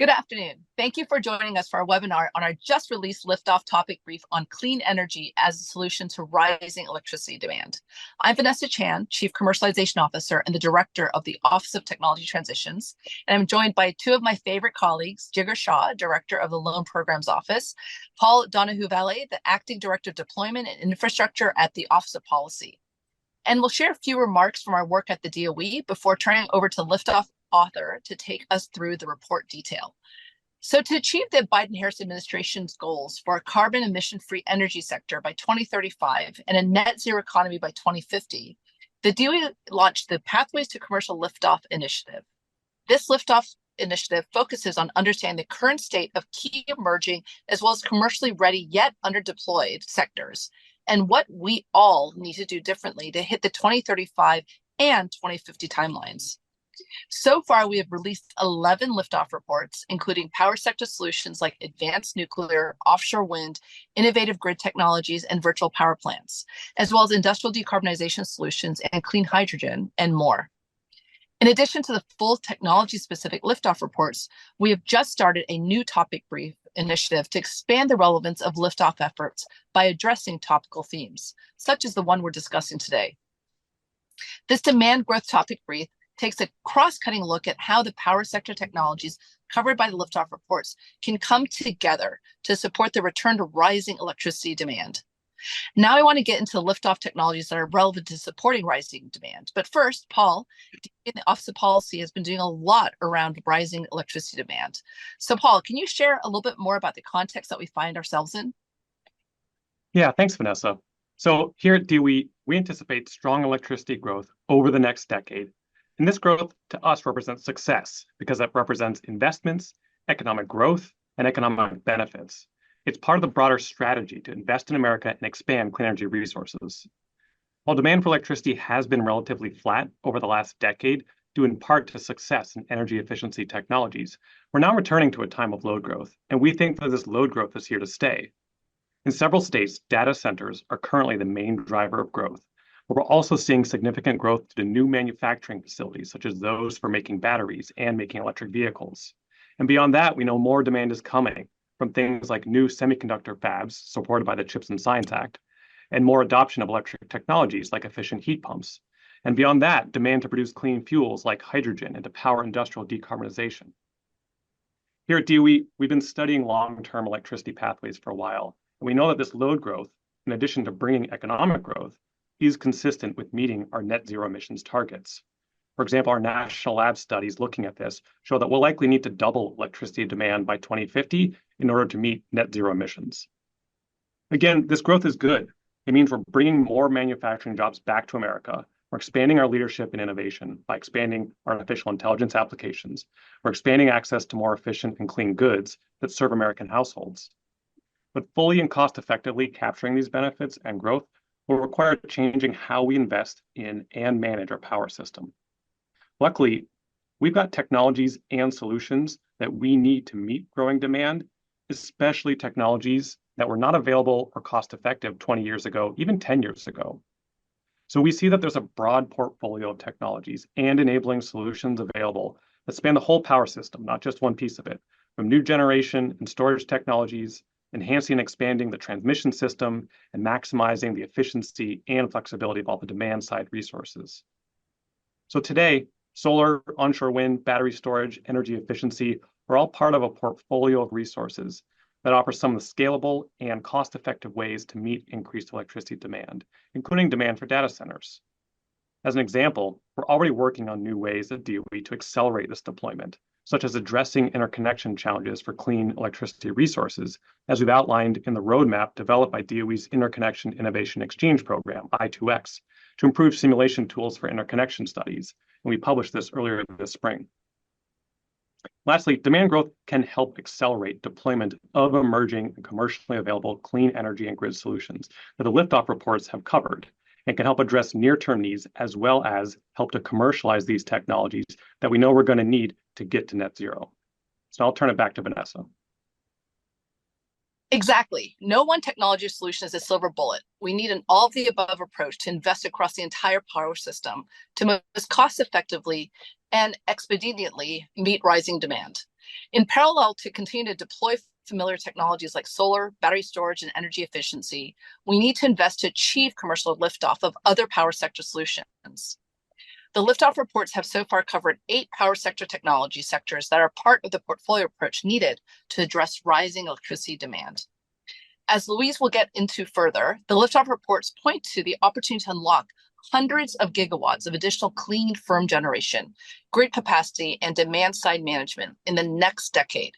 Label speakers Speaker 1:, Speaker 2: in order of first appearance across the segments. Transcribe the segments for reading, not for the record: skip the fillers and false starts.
Speaker 1: Good afternoon. Thank you for joining us for our webinar on our just released Liftoff topic brief on clean energy as a solution to rising electricity demand. I'm Vanessa Chan, Chief Commercialization Officer and the Director of the Office of Technology Transitions. And I'm joined by two of my favorite colleagues, Jigar Shah, Director of the Loan Programs Office, Paul Donahue-Valle, the Acting Director of Deployment and Infrastructure at the Office of Policy. And we'll share a few remarks from our work at the DOE before turning over to Liftoff author to take us through the report detail. So to achieve the Biden-Harris administration's goals for a carbon emission-free energy sector by 2035 and a net zero economy by 2050, the DOE launched the Pathways to Commercial Liftoff initiative. This Liftoff initiative focuses on understanding the current state of key emerging as well as commercially ready yet underdeployed sectors and what we all need to do differently to hit the 2035 and 2050 timelines. So far, we have released 11 liftoff reports, including power sector solutions like advanced nuclear, offshore wind, innovative grid technologies, and virtual power plants, as well as industrial decarbonization solutions and clean hydrogen, and more. In addition to the full technology-specific liftoff reports, we have just started a new topic brief initiative to expand the relevance of liftoff efforts by addressing topical themes, such as the one we're discussing today. This demand growth topic brief takes a cross-cutting look at how the power sector technologies covered by the Liftoff reports can come together to support the return to rising electricity demand. Now I want to get into the Liftoff technologies that are relevant to supporting rising demand. But first, Paul, in the Office of Policy, has been doing a lot around rising electricity demand. So Paul, can you share a little bit more about the context that we find ourselves in?
Speaker 2: Yeah, thanks, Vanessa. So here at DOE, we anticipate strong electricity growth over the next decade. And this growth to us represents success because it represents investments, economic growth, and economic benefits. It's part of the broader strategy to invest in America and expand clean energy resources. While demand for electricity has been relatively flat over the last decade, due in part to success in energy efficiency technologies, we're now returning to a time of load growth, and we think that this load growth is here to stay. In several states, data centers are currently the main driver of growth. But we're also seeing significant growth to new manufacturing facilities, such as those for making batteries and making electric vehicles. And beyond that, we know more demand is coming from things like new semiconductor fabs supported by the CHIPS and Science Act, and more adoption of electric technologies like efficient heat pumps. And beyond that, demand to produce clean fuels like hydrogen and to power industrial decarbonization. Here at DOE, we've been studying long-term electricity pathways for a while, and we know that this load growth, in addition to bringing economic growth, is consistent with meeting our net zero emissions targets. For example, our national lab studies looking at this show that we'll likely need to double electricity demand by 2050 in order to meet net zero emissions. Again, this growth is good. It means we're bringing more manufacturing jobs back to America. We're expanding our leadership in innovation by expanding artificial intelligence applications. We're expanding access to more efficient and clean goods that serve American households. But fully and cost-effectively capturing these benefits and growth will require changing how we invest in and manage our power system. Luckily, we've got technologies and solutions that we need to meet growing demand, especially technologies that were not available or cost-effective 20 years ago, even 10 years ago. So we see that there's a broad portfolio of technologies and enabling solutions available that span the whole power system, not just one piece of it, from new generation and storage technologies, enhancing and expanding the transmission system, and maximizing the efficiency and flexibility of all the demand-side resources. So today, solar, onshore wind, battery storage, energy efficiency are all part of a portfolio of resources that offer some of the scalable and cost-effective ways to meet increased electricity demand, including demand for data centers. As an example, we're already working on new ways at DOE to accelerate this deployment, such as addressing interconnection challenges for clean electricity resources, as we've outlined in the roadmap developed by DOE's Interconnection Innovation Exchange Program, I2X, to improve simulation tools for interconnection studies, and we published this earlier this spring. Lastly, demand growth can help accelerate deployment of emerging and commercially available clean energy and grid solutions that the Liftoff reports have covered, and can help address near-term needs as well as help to commercialize these technologies that we know we're going to need to get to net zero. So I'll turn it back to Vanessa.
Speaker 1: Exactly. No one technology solution is a silver bullet. We need an all-of-the-above approach to invest across the entire power system to most cost-effectively and expediently meet rising demand. In parallel to continue to deploy familiar technologies like solar, battery storage, and energy efficiency, we need to invest to achieve commercial liftoff of other power sector solutions. The Liftoff reports have so far covered 8 power sector technology sectors that are part of the portfolio approach needed to address rising electricity demand. As Louise will get into further, the Liftoff reports point to the opportunity to unlock hundreds of gigawatts of additional clean, firm generation, grid capacity, and demand-side management in the next decade.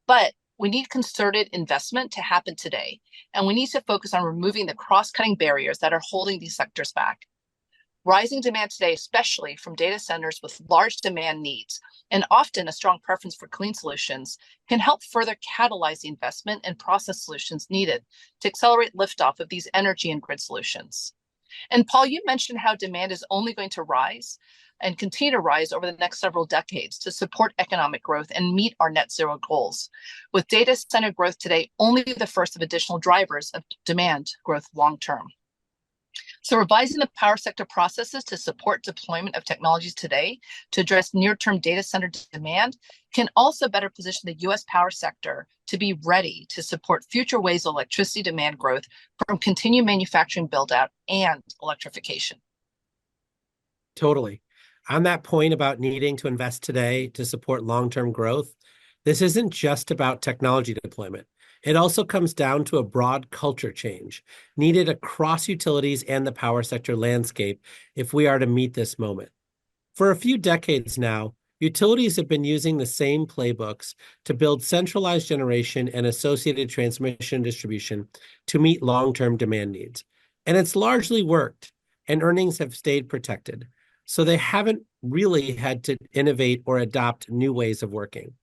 Speaker 1: But we need concerted investment to happen today, and we need to focus on removing the cross-cutting barriers that are holding these sectors back. Rising demand today, especially from data centers with large demand needs and often a strong preference for clean solutions, can help further catalyze the investment and process solutions needed to accelerate liftoff of these energy and grid solutions. And Paul, you mentioned how demand is only going to rise and continue to rise over the next several decades to support economic growth and meet our net zero goals, with data center growth today only the first of additional drivers of demand growth long term. So revising the power sector processes to support deployment of technologies today to address near-term data center demand can also better position the U.S. power sector to be ready to support future waves of electricity demand growth from continued manufacturing build-out and electrification.
Speaker 3: Totally. On that point about needing to invest today to support long-term growth, this isn't just about technology deployment. It also comes down to a broad culture change needed across utilities and the power sector landscape if we are to meet this moment. For a few decades now, utilities have been using the same playbooks to build centralized generation and associated transmission distribution to meet long-term demand needs. And it's largely worked, and earnings have stayed protected. So they haven't really had to innovate or adopt new ways of working.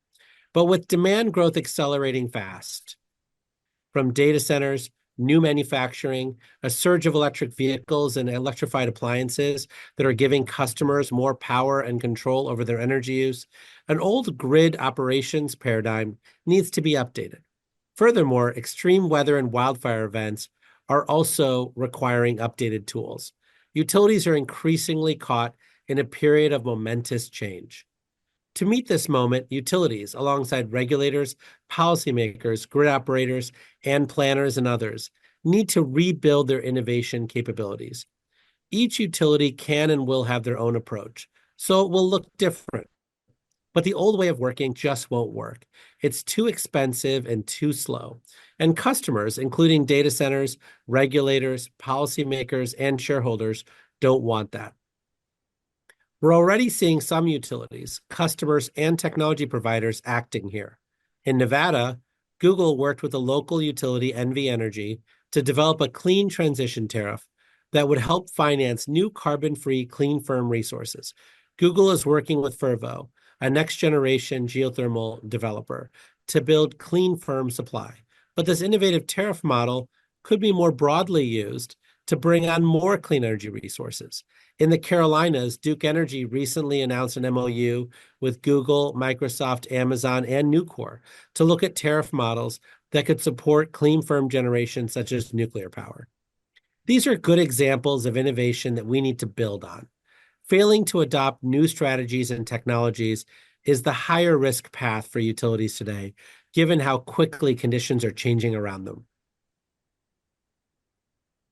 Speaker 3: But with demand growth accelerating fast, from data centers, new manufacturing, a surge of electric vehicles and electrified appliances that are giving customers more power and control over their energy use, an old grid operations paradigm needs to be updated. Furthermore, extreme weather and wildfire events are also requiring updated tools. Utilities are increasingly caught in a period of momentous change. To meet this moment, utilities, alongside regulators, policymakers, grid operators, and planners and others, need to rebuild their innovation capabilities. Each utility can and will have their own approach, so it will look different. But the old way of working just won't work. It's too expensive and too slow. And customers, including data centers, regulators, policymakers, and shareholders, don't want that. We're already seeing some utilities, customers, and technology providers acting here. In Nevada, Google worked with a local utility, NV Energy, to develop a clean transition tariff that would help finance new carbon-free, clean, firm resources. Google is working with Fervo, a next-generation geothermal developer, to build clean, firm supply. But this innovative tariff model could be more broadly used to bring on more clean energy resources. In the Carolinas, Duke Energy recently announced an MOU with Google, Microsoft, Amazon, and Nucor to look at tariff models that could support clean, firm generation such as nuclear power. These are good examples of innovation that we need to build on. Failing to adopt new strategies and technologies is the higher risk path for utilities today, given how quickly conditions are changing around them.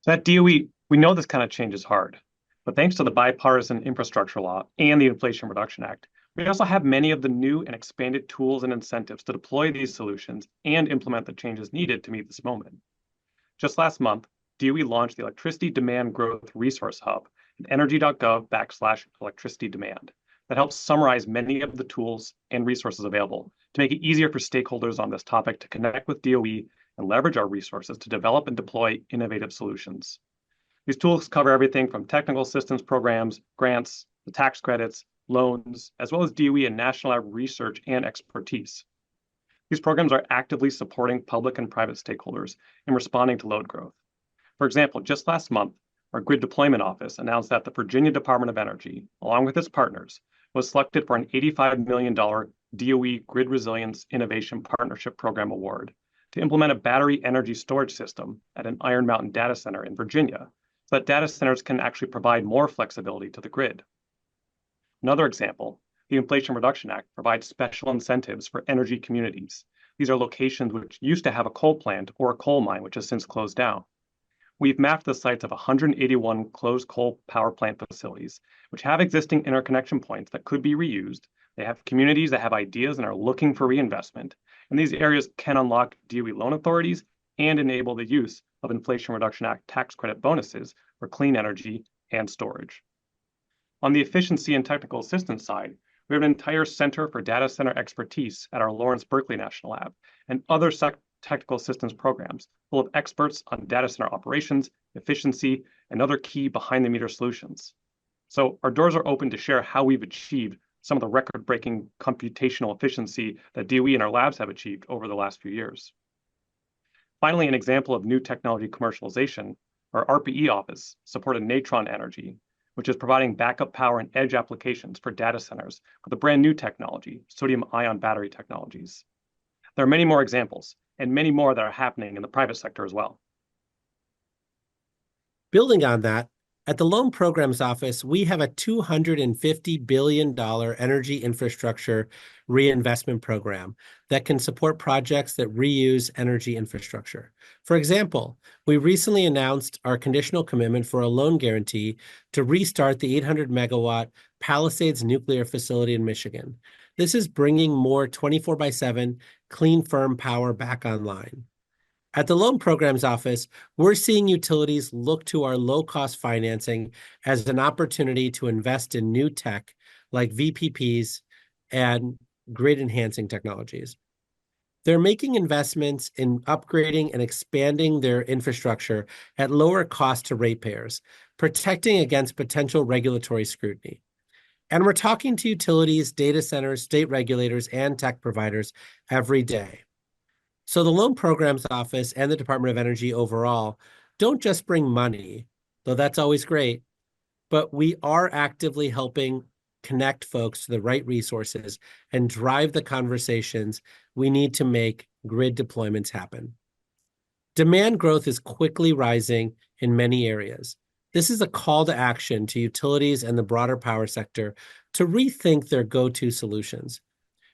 Speaker 2: So at DOE, we know this kind of change is hard, but thanks to the bipartisan infrastructure law and the Inflation Reduction Act, we also have many of the new and expanded tools and incentives to deploy these solutions and implement the changes needed to meet this moment. Just last month, DOE launched the Electricity Demand Growth Resource Hub at energy.gov/electricity demand that helps summarize many of the tools and resources available to make it easier for stakeholders on this topic to connect with DOE and leverage our resources to develop and deploy innovative solutions. These tools cover everything from technical assistance programs, grants, the tax credits, loans, as well as DOE and national lab research and expertise. These programs are actively supporting public and private stakeholders in responding to load growth. For example, just last month, our Grid Deployment Office announced that the Virginia Department of Energy, along with its partners, was selected for an $85 million DOE Grid Resilience Innovation Partnership Program award to implement a battery energy storage system at an Iron Mountain data center in Virginia, so that data centers can actually provide more flexibility to the grid. Another example, the the Inflation Reduction Act provides special incentives for energy communities. These are locations which used to have a coal plant or a coal mine, which has since closed down. We've mapped the sites of 181 closed coal power plant facilities, which have existing interconnection points that could be reused. They have communities that have ideas and are looking for reinvestment. And these areas can unlock DOE loan authorities and enable the use of Inflation Reduction Act tax credit bonuses for clean energy and storage. On the efficiency and technical assistance side, we have an entire Center for Data Center Expertise at our Lawrence Berkeley National Lab and other technical assistance programs full of experts on data center operations, efficiency, and other key behind-the-meter solutions. So our doors are open to share how we've achieved some of the record-breaking computational efficiency that DOE and our labs have achieved over the last few years. Finally, an example of new technology commercialization, our RPE office supported Natron Energy, which is providing backup power and edge applications for data centers with a brand new technology, sodium-ion battery technologies. There are many more examples, and many more that are happening in the private sector as well.
Speaker 3: Building on that, at the Loan Programs Office, we have a $250 billion energy infrastructure reinvestment program that can support projects that reuse energy infrastructure. For example, we recently announced our conditional commitment for a loan guarantee to restart the 800 megawatt Palisades nuclear facility in Michigan. This is bringing more 24/7 clean, firm power back online. At the Loan Programs Office, we're seeing utilities look to our low-cost financing as an opportunity to invest in new tech like VPPs and grid-enhancing technologies. They're making investments in upgrading and expanding their infrastructure at lower cost to ratepayers, protecting against potential regulatory scrutiny. And we're talking to utilities, data centers, state regulators, and tech providers every day. So the Loan Programs Office and the Department of Energy overall don't just bring money, though that's always great, but we are actively helping connect folks to the right resources and drive the conversations we need to make grid deployments happen. Demand growth is quickly rising in many areas. This is a call to action to utilities and the broader power sector to rethink their go-to solutions.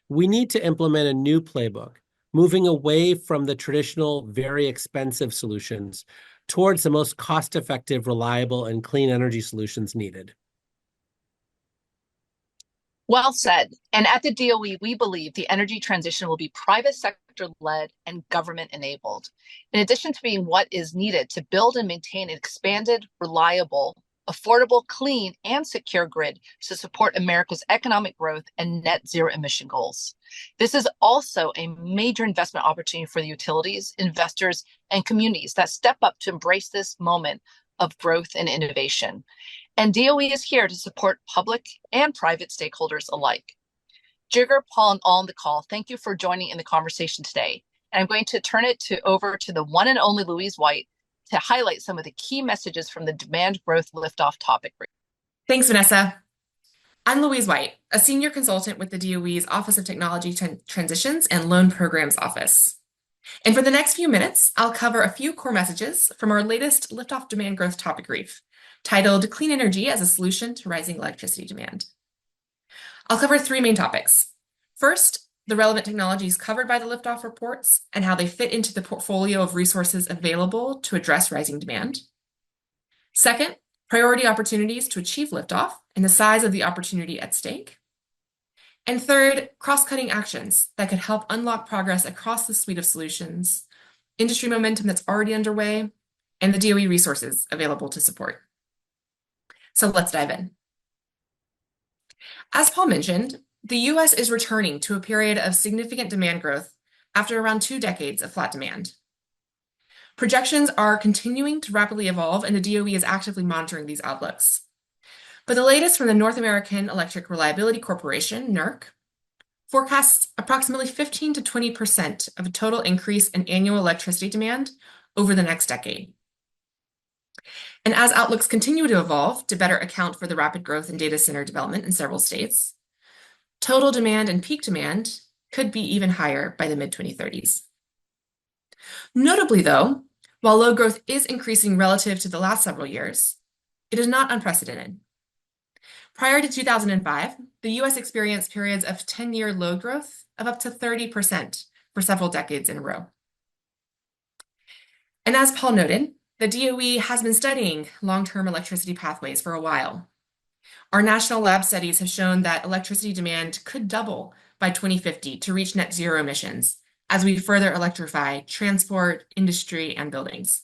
Speaker 3: We need to implement a new playbook, moving away from the traditional, very expensive solutions towards the most cost-effective, reliable, and clean energy solutions needed.
Speaker 1: Well said. And at the DOE, we believe the energy transition will be private sector-led and government-enabled. In addition to being what is needed to build and maintain an expanded, reliable, affordable, clean, and secure grid to support America's economic growth and net zero emission goals. This is also a major investment opportunity for the utilities, investors, and communities that step up to embrace this moment of growth and innovation. And DOE is here to support public and private stakeholders alike. Jigar, Paul, and all on the call, thank you for joining in the conversation today. And I'm going to turn it over to the one and only Louise White to highlight some of the key messages from the Demand Growth Liftoff topic brief.
Speaker 4: Thanks, Vanessa. I'm Louise White, a senior consultant with the DOE's Office of Technology Transitions and Loan Programs Office. And for the next few minutes, I'll cover a few core messages from our latest Liftoff Demand Growth topic brief, titled Clean Energy as a Solution to Rising Electricity Demand. I'll cover three main topics. First, the relevant technologies covered by the Liftoff reports and how they fit into the portfolio of resources available to address rising demand. Second, priority opportunities to achieve liftoff and the size of the opportunity at stake. And third, cross-cutting actions that could help unlock progress across the suite of solutions, industry momentum that's already underway, and the DOE resources available to support. So let's dive in. As Paul mentioned, the US is returning to a period of significant demand growth after around 2 decades of flat demand. Projections are continuing to rapidly evolve, and the DOE is actively monitoring these outlooks. But the latest from the North American Electric Reliability Corporation, NERC, forecasts approximately 15 to 20% of a total increase in annual electricity demand over the next decade. And as outlooks continue to evolve to better account for the rapid growth in data center development in several states, total demand and peak demand could be even higher by the mid-2030s. Notably, though, while load growth is increasing relative to the last several years, it is not unprecedented. Prior to 2005, the US experienced periods of 10-year load growth of up to 30% for several decades in a row. And as Paul noted, the DOE has been studying long-term electricity pathways for a while. Our national lab studies have shown that electricity demand could double by 2050 to reach net zero emissions as we further electrify transport, industry, and buildings.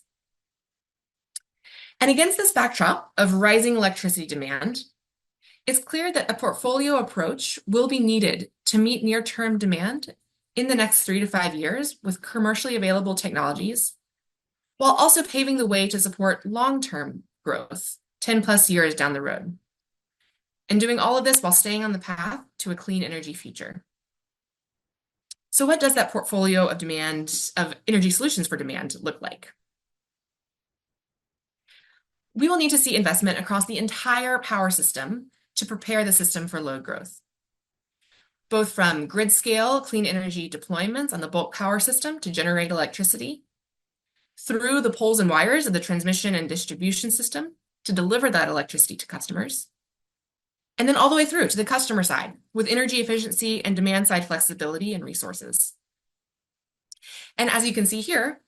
Speaker 4: And against this backdrop of rising electricity demand, it's clear that a portfolio approach will be needed to meet near-term demand in the next 3 to 5 years with commercially available technologies, while also paving the way to support long-term growth 10 plus years down the road. And doing all of this while staying on the path to a clean energy future. So what does that portfolio of demand, of energy solutions for demand look like? We will need to see investment across the entire power system to prepare the system for load growth, both from grid scale clean energy deployments on the bulk power system to generate electricity, through the poles and wires of the transmission and distribution system to deliver that electricity to customers, and then all the way through to the customer side with energy efficiency and demand side flexibility and resources. And as you can see here,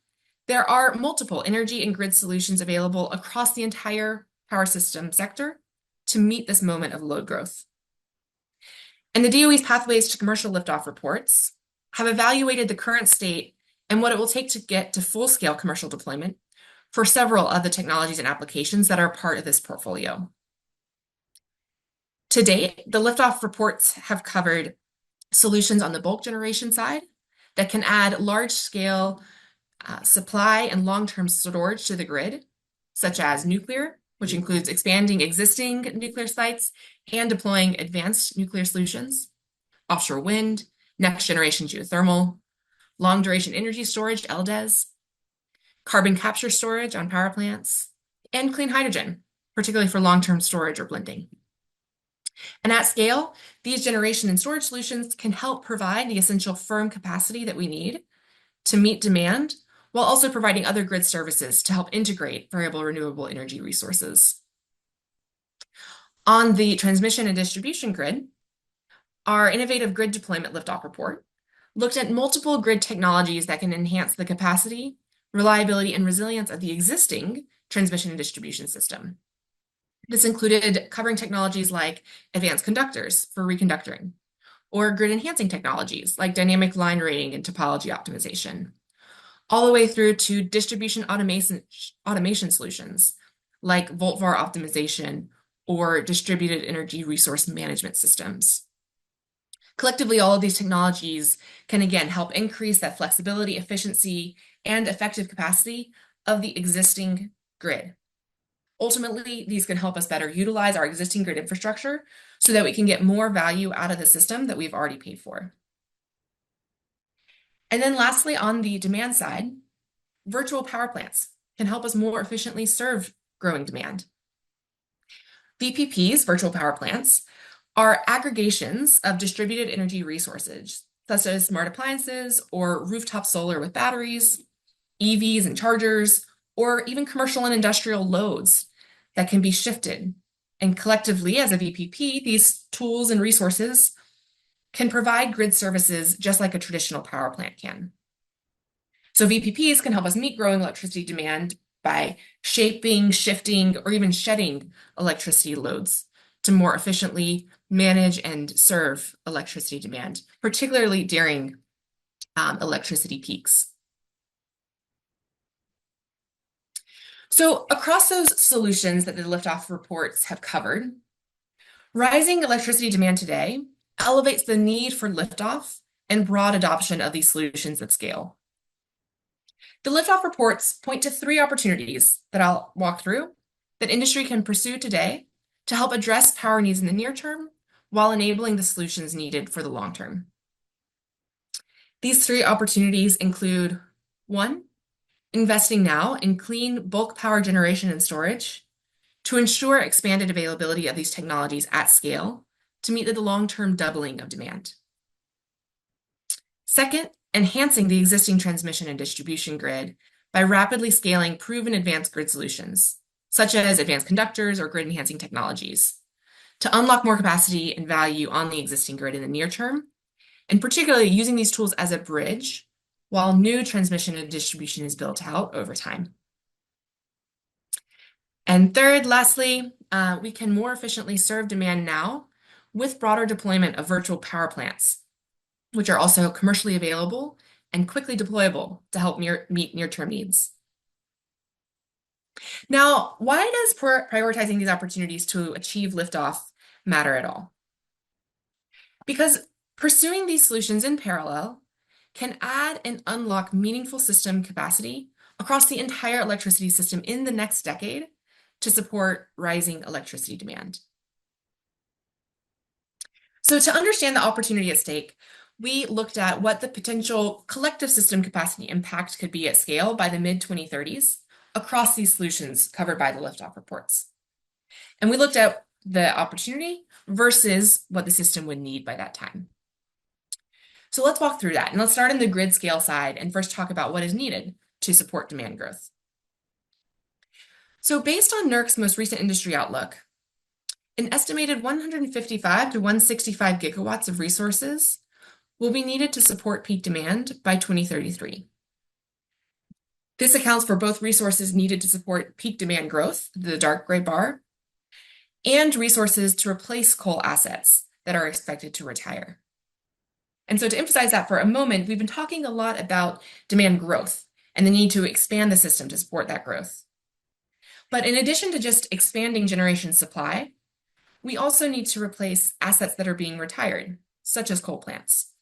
Speaker 4: there are multiple energy and grid solutions available across the entire power system sector to meet this moment of load growth. And the DOE's Pathways to Commercial Liftoff reports have evaluated the current state and what it will take to get to full-scale commercial deployment for several of the technologies and applications that are part of this portfolio. To date, the Liftoff reports have covered solutions on the bulk generation side that can add large-scale supply and long-term storage to the grid, such as nuclear, which includes expanding existing nuclear sites and deploying advanced nuclear solutions, offshore wind, next-generation geothermal, long-duration energy storage, LDES, carbon capture storage on power plants, and clean hydrogen, particularly for long-term storage or blending. And at scale, these generation and storage solutions can help provide the essential firm capacity that we need to meet demand, while also providing other grid services to help integrate variable renewable energy resources. On the transmission and distribution grid, our innovative grid deployment liftoff report looked at multiple grid technologies that can enhance the capacity, reliability, and resilience of the existing transmission and distribution system. This included covering technologies like advanced conductors for reconductoring, or grid enhancing technologies like dynamic line rating and topology optimization, all the way through to distribution automation solutions like volt-var optimization or distributed energy resource management systems. Collectively, all of these technologies can again help increase that flexibility, efficiency, and effective capacity of the existing grid. Ultimately, these can help us better utilize our existing grid infrastructure so that we can get more value out of the system that we've already paid for. And then lastly, on the demand side, virtual power plants can help us more efficiently serve growing demand. VPPs, virtual power plants, are aggregations of distributed energy resources, such as smart appliances or rooftop solar with batteries, EVs and chargers, or even commercial and industrial loads that can be shifted. And collectively, as a VPP, these tools and resources can provide grid services just like a traditional power plant can. So VPPs can help us meet growing electricity demand by shaping, shifting, or even shedding electricity loads to more efficiently manage and serve electricity demand, particularly during electricity peaks. So across those solutions that the Liftoff reports have covered, rising electricity demand today elevates the need for liftoff and broad adoption of these solutions at scale. The Liftoff reports point to 3 opportunities that I'll walk through that industry can pursue today to help address power needs in the near term while enabling the solutions needed for the long term. These 3 opportunities include 1, investing now in clean bulk power generation and storage to ensure expanded availability of these technologies at scale to meet the long-term doubling of demand. Second, enhancing the existing transmission and distribution grid by rapidly scaling proven advanced grid solutions, such as advanced conductors or grid enhancing technologies, to unlock more capacity and value on the existing grid in the near term, and particularly using these tools as a bridge while new transmission and distribution is built out over time. And third, lastly, we can more efficiently serve demand now with broader deployment of virtual power plants, which are also commercially available and quickly deployable to help meet near-term needs. Now, why does prioritizing these opportunities to achieve liftoff matter at all? Because pursuing these solutions in parallel can add and unlock meaningful system capacity across the entire electricity system in the next decade to support rising electricity demand. So to understand the opportunity at stake, we looked at what the potential collective system capacity impact could be at scale by the mid-2030s across these solutions covered by the Liftoff reports. And we looked at the opportunity versus what the system would need by that time. So let's walk through that. And let's start in the grid scale side and first talk about what is needed to support demand growth. So based on NERC's most recent industry outlook, an estimated 155 to 165 gigawatts of resources will be needed to support peak demand by 2033. This accounts for both resources needed to support peak demand growth, the dark gray bar, and resources to replace coal assets that are expected to retire. And so to emphasize that for a moment, we've been talking a lot about demand growth and the need to expand the system to support that growth. But in addition to just expanding generation supply, we also need to replace assets that are being retired, such as coal plants.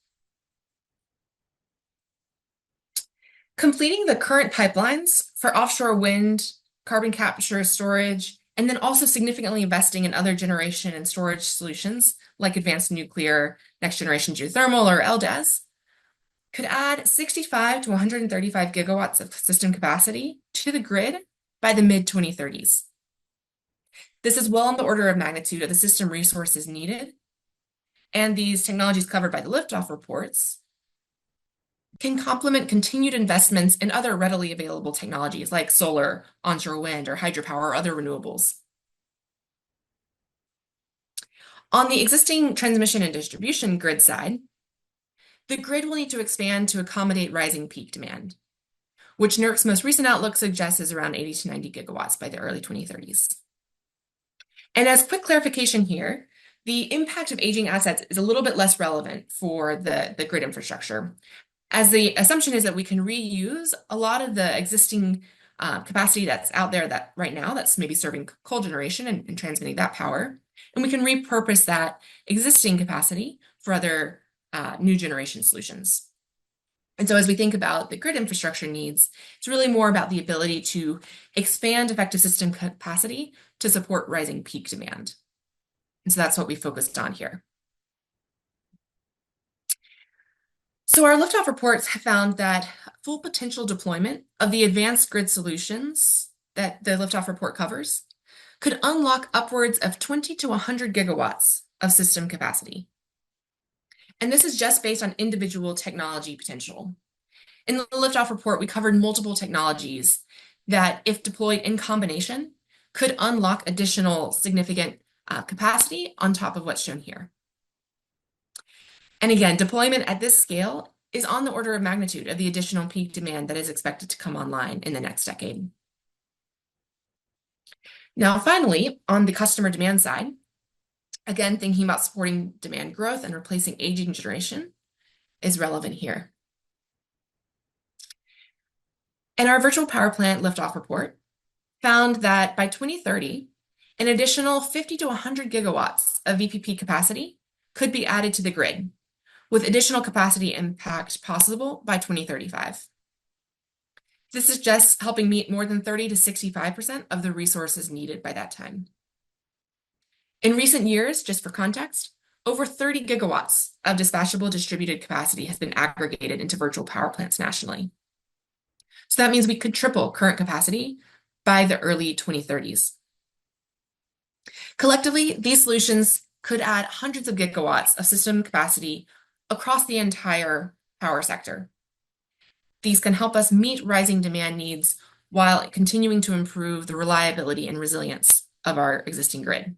Speaker 4: Completing the current pipelines for offshore wind, carbon capture, storage, and then also significantly investing in other generation and storage solutions like advanced nuclear, next generation geothermal, or LDES, could add 65 to 135 gigawatts of system capacity to the grid by the mid-2030s. This is well in the order of magnitude of the system resources needed, and these technologies covered by the Liftoff reports can complement continued investments in other readily available technologies like solar, onshore wind, or hydropower, or other renewables. On the existing transmission and distribution grid side, the grid will need to expand to accommodate rising peak demand, which NERC's most recent outlook suggests is around 80 to 90 gigawatts by the early 2030s. And as quick clarification here, the impact of aging assets is a little bit less relevant for the grid infrastructure, as the assumption is that we can reuse a lot of the existing capacity that's out there that right now that's maybe serving coal generation and transmitting that power, and we can repurpose that existing capacity for other new generation solutions. And so as we think about the grid infrastructure needs, it's really more about the ability to expand effective system capacity to support rising peak demand. And so that's what we focused on here. So our Liftoff reports have found that full potential deployment of the advanced grid solutions that the Liftoff report covers could unlock upwards of 20 to 100 gigawatts of system capacity. And this is just based on individual technology potential. In the Liftoff report, we covered multiple technologies that, if deployed in combination, could unlock additional significant capacity on top of what's shown here. And again, deployment at this scale is on the order of magnitude of the additional peak demand that is expected to come online in the next decade. Now, finally, on the customer demand side, again, thinking about supporting demand growth and replacing aging generation is relevant here. And our virtual power plant Liftoff report found that by 2030, an additional 50 to 100 gigawatts of VPP capacity could be added to the grid, with additional capacity impact possible by 2035. This is just helping meet more than 30 to 65% of the resources needed by that time. In recent years, just for context, over 30 gigawatts of dispatchable distributed capacity has been aggregated into virtual power plants nationally. So that means we could triple current capacity by the early 2030s. Collectively, these solutions could add hundreds of gigawatts of system capacity across the entire power sector. These can help us meet rising demand needs while continuing to improve the reliability and resilience of our existing grid.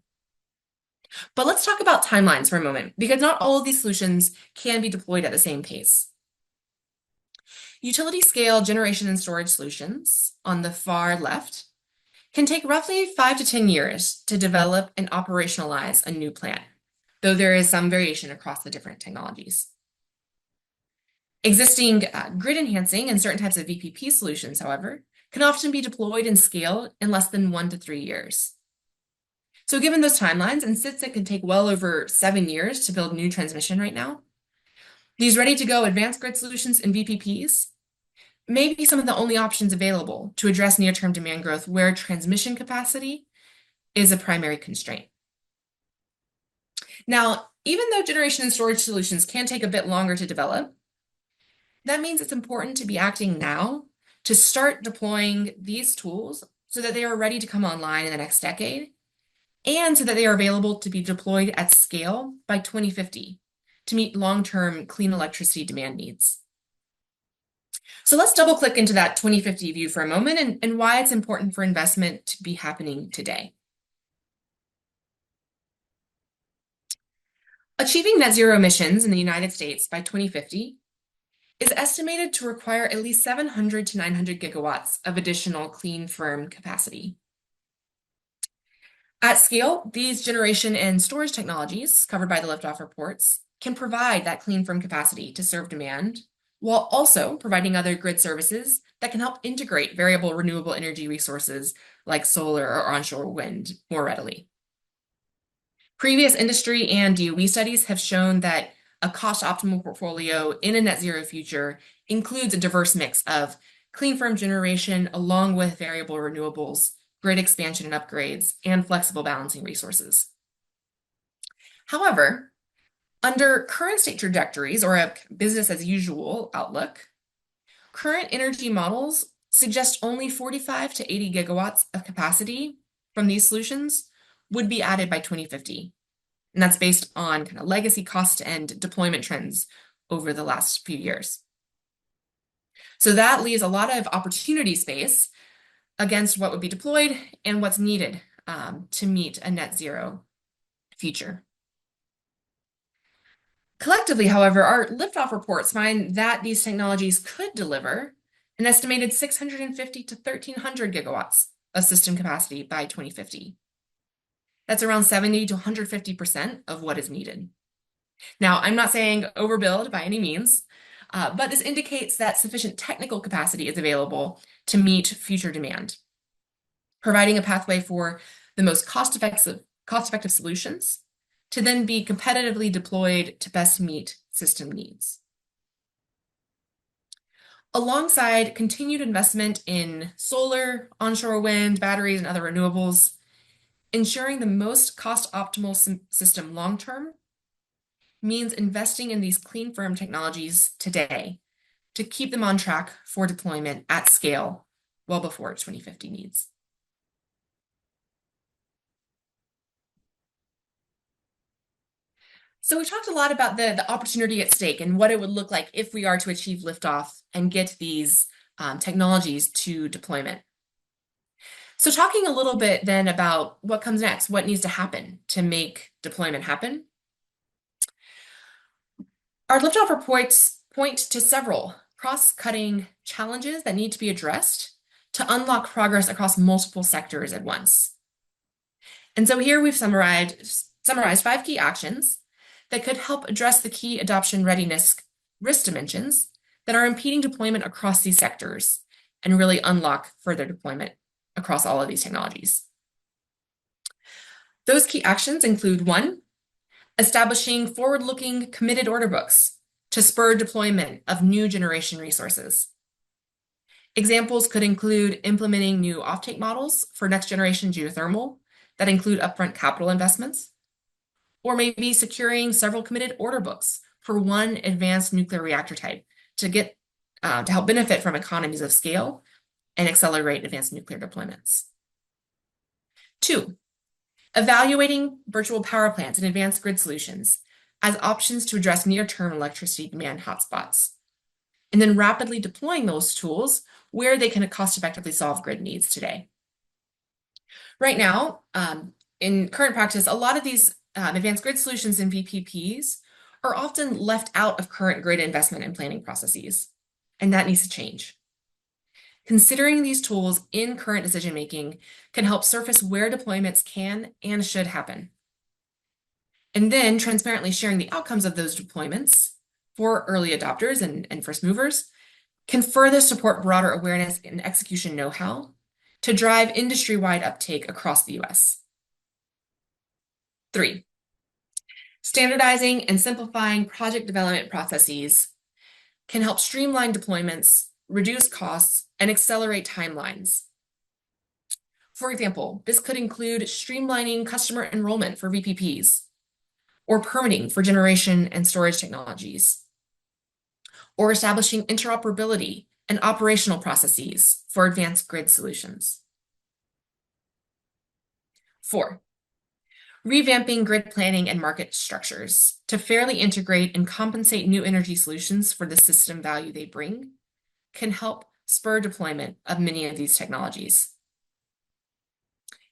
Speaker 4: But let's talk about timelines for a moment, because not all of these solutions can be deployed at the same pace. Utility scale generation and storage solutions on the far left can take roughly 5 to 10 years to develop and operationalize a new plant, though there is some variation across the different technologies. Existing grid enhancing and certain types of VPP solutions, however, can often be deployed and scaled in less than 1 to 3 years. So given those timelines, and since it can take well over 7 years to build new transmission right now, these ready-to-go advanced grid solutions and VPPs may be some of the only options available to address near-term demand growth where transmission capacity is a primary constraint. Now, even though generation and storage solutions can take a bit longer to develop, that means it's important to be acting now to start deploying these tools so that they are ready to come online in the next decade, and so that they are available to be deployed at scale by 2050 to meet long-term clean electricity demand needs. So let's double click into that 2050 view for a moment and why it's important for investment to be happening today. Achieving net zero emissions in the United States by 2050 is estimated to require at least 700 to 900 gigawatts of additional clean firm capacity. At scale, these generation and storage technologies covered by the Liftoff Reports can provide that clean firm capacity to serve demand, while also providing other grid services that can help integrate variable renewable energy resources like solar or onshore wind more readily. Previous industry and DOE studies have shown that a cost-optimal portfolio in a net zero future includes a diverse mix of clean firm generation along with variable renewables, grid expansion and upgrades, and flexible balancing resources. However, under current state trajectories or a business as usual outlook, current energy models suggest only 45 to 80 gigawatts of capacity from these solutions would be added by 2050. And that's based on kind of legacy cost and deployment trends over the last few years. So that leaves a lot of opportunity space against what would be deployed and what's needed to meet a net zero future. Collectively, however, our Liftoff reports find that these technologies could deliver an estimated 650 to 1,300 gigawatts of system capacity by 2050. That's around 70 to 150% of what is needed. Now, I'm not saying overbuild by any means, but this indicates that sufficient technical capacity is available to meet future demand, providing a pathway for the most cost-effective solutions to then be competitively deployed to best meet system needs. Alongside continued investment in solar, onshore wind, batteries, and other renewables, ensuring the most cost-optimal system long-term means investing in these clean firm technologies today to keep them on track for deployment at scale well before 2050 needs. So we talked a lot about the opportunity at stake and what it would look like if we are to achieve liftoff and get these technologies to deployment. So talking a little bit then about what comes next, what needs to happen to make deployment happen. Our Liftoff reports point to several cross-cutting challenges that need to be addressed to unlock progress across multiple sectors at once. And so here we've summarized 5 key actions that could help address the key adoption readiness risk dimensions that are impeding deployment across these sectors and really unlock further deployment across all of these technologies. Those key actions include 1, establishing forward-looking committed order books to spur deployment of new generation resources. Examples could include implementing new offtake models for next-generation geothermal that include upfront capital investments, or maybe securing several committed order books for one advanced nuclear reactor type to help benefit from economies of scale and accelerate advanced nuclear deployments. 2, evaluating virtual power plants and advanced grid solutions as options to address near-term electricity demand hotspots, and then rapidly deploying those tools where they can cost-effectively solve grid needs today. Right now, in current practice, a lot of these advanced grid solutions and VPPs are often left out of current grid investment and planning processes, and that needs to change. Considering these tools in current decision-making can help surface where deployments can and should happen. And then transparently sharing the outcomes of those deployments for early adopters and first movers can further support broader awareness and execution know-how to drive industry-wide uptake across the US. 3, standardizing and simplifying project development processes can help streamline deployments, reduce costs, and accelerate timelines. For example, this could include streamlining customer enrollment for VPPs, or permitting for generation and storage technologies, or establishing interoperability and operational processes for advanced grid solutions. 4, revamping grid planning and market structures to fairly integrate and compensate new energy solutions for the system value they bring can help spur deployment of many of these technologies.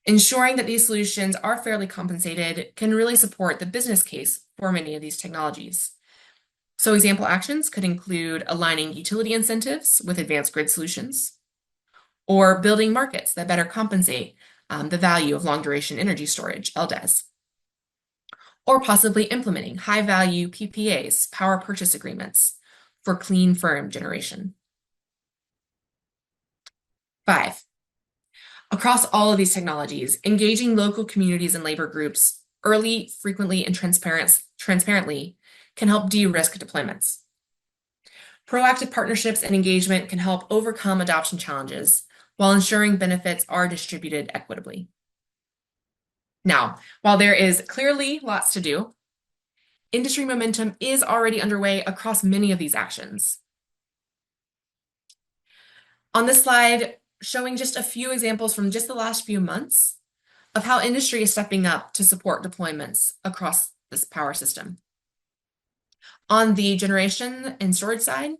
Speaker 4: Ensuring that these solutions are fairly compensated can really support the business case for many of these technologies. So example actions could include aligning utility incentives with advanced grid solutions, or building markets that better compensate the value of long-duration energy storage, LDES, or possibly implementing high-value PPAs, power purchase agreements, for clean, firm generation. 5, across all of these technologies, engaging local communities and labor groups early, frequently, and transparently can help de-risk deployments. Proactive partnerships and engagement can help overcome adoption challenges while ensuring benefits are distributed equitably. Now, while there is clearly lots to do, industry momentum is already underway across many of these actions. On this slide, showing just a few examples from just the last few months of how industry is stepping up to support deployments across this power system. On the generation and storage side,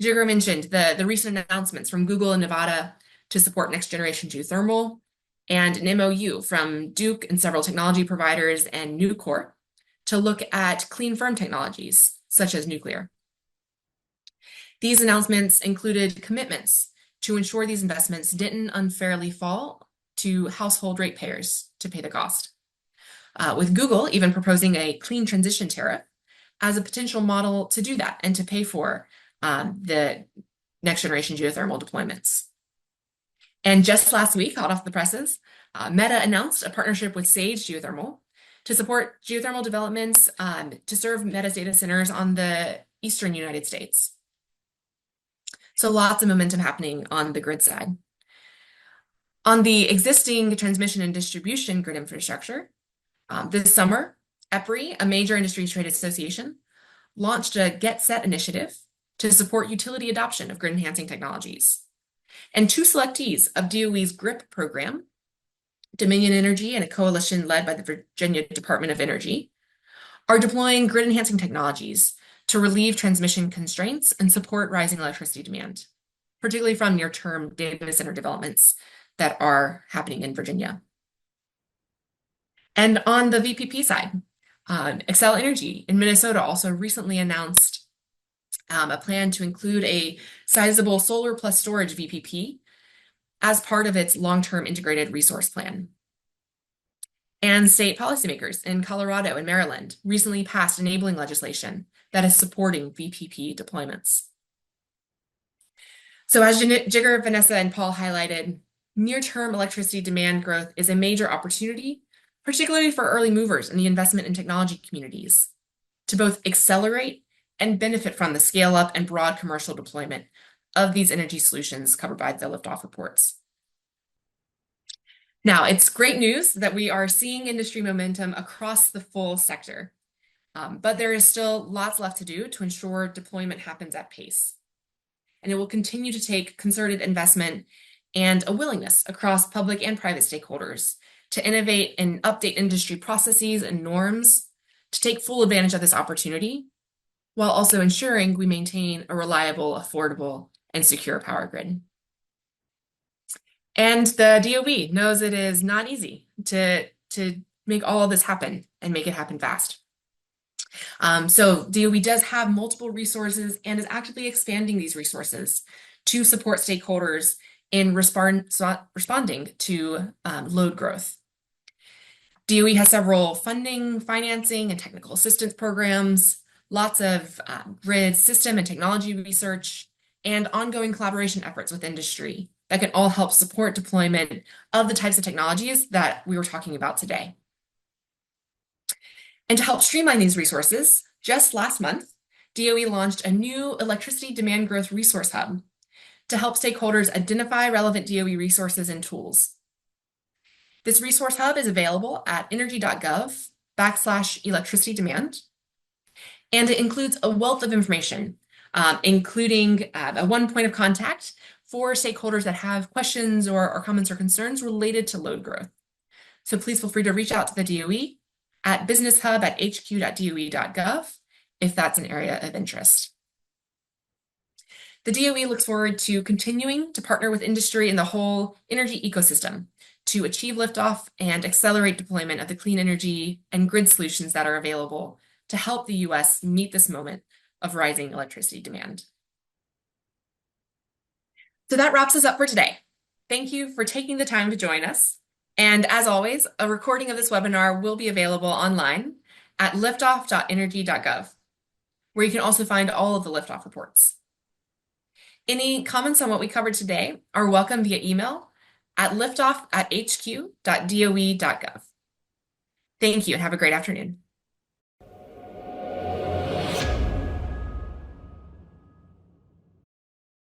Speaker 4: Jigar mentioned the recent announcements from Google and Nevada to support next generation geothermal, and an MOU from Duke and several technology providers and Nucor to look at clean firm technologies such as nuclear. These announcements included commitments to ensure these investments didn't unfairly fall to household ratepayers to pay the cost, with Google even proposing a clean transition tariff as a potential model to do that and to pay for the next generation geothermal deployments. And just last week, hot off the presses, Meta announced a partnership with Sage Geothermal to support geothermal developments to serve Meta's data centers on the eastern United States. So lots of momentum happening on the grid side. On the existing transmission and distribution grid infrastructure, this summer, EPRI, a major industry trade association, launched a Get Set initiative to support utility adoption of grid enhancing technologies. And 2 selectees of DOE's GRIP program, Dominion Energy and a coalition led by the Virginia Department of Energy, are deploying grid enhancing technologies to relieve transmission constraints and support rising electricity demand, particularly from near-term data center developments that are happening in Virginia. And on the VPP side, Xcel Energy in Minnesota also recently announced a plan to include a sizable solar plus storage VPP as part of its long-term integrated resource plan. And state policymakers in Colorado and Maryland recently passed enabling legislation that is supporting VPP deployments. So as Jigar, Vanessa, and Paul highlighted, near-term electricity demand growth is a major opportunity, particularly for early movers in the investment and technology communities, to both accelerate and benefit from the scale-up and broad commercial deployment of these energy solutions covered by the Liftoff Reports. Now, it's great news that we are seeing industry momentum across the full sector, but there is still lots left to do to ensure deployment happens at pace. And it will continue to take concerted investment and a willingness across public and private stakeholders to innovate and update industry processes and norms to take full advantage of this opportunity, while also ensuring we maintain a reliable, affordable, and secure power grid. And the DOE knows it is not easy to make all of this happen and make it happen fast. So DOE does have multiple resources and is actively expanding these resources to support stakeholders in responding to load growth. DOE has several funding, financing, and technical assistance programs, lots of grid system and technology research, and ongoing collaboration efforts with industry that can all help support deployment of the types of technologies that we were talking about today. And to help streamline these resources, just last month, DOE launched a new electricity demand growth resource hub to help stakeholders identify relevant DOE resources and tools. This resource hub is available at energy.gov/electricity demand, and it includes a wealth of information, including a one point of contact for stakeholders that have questions or comments or concerns related to load growth. So please feel free to reach out to the DOE at businesshub@hq.doe.gov if that's an area of interest. The DOE looks forward to continuing to partner with industry in the whole energy ecosystem to achieve liftoff and accelerate deployment of the clean energy and grid solutions that are available to help the US meet this moment of rising electricity demand. So that wraps us up for today. Thank you for taking the time to join us. And as always, a recording of this webinar will be available online at liftoff.energy.gov, where you can also find all of the Liftoff reports. Any comments on what we covered today are welcome via email at liftoff@hq.doe.gov. Thank you and have a great afternoon.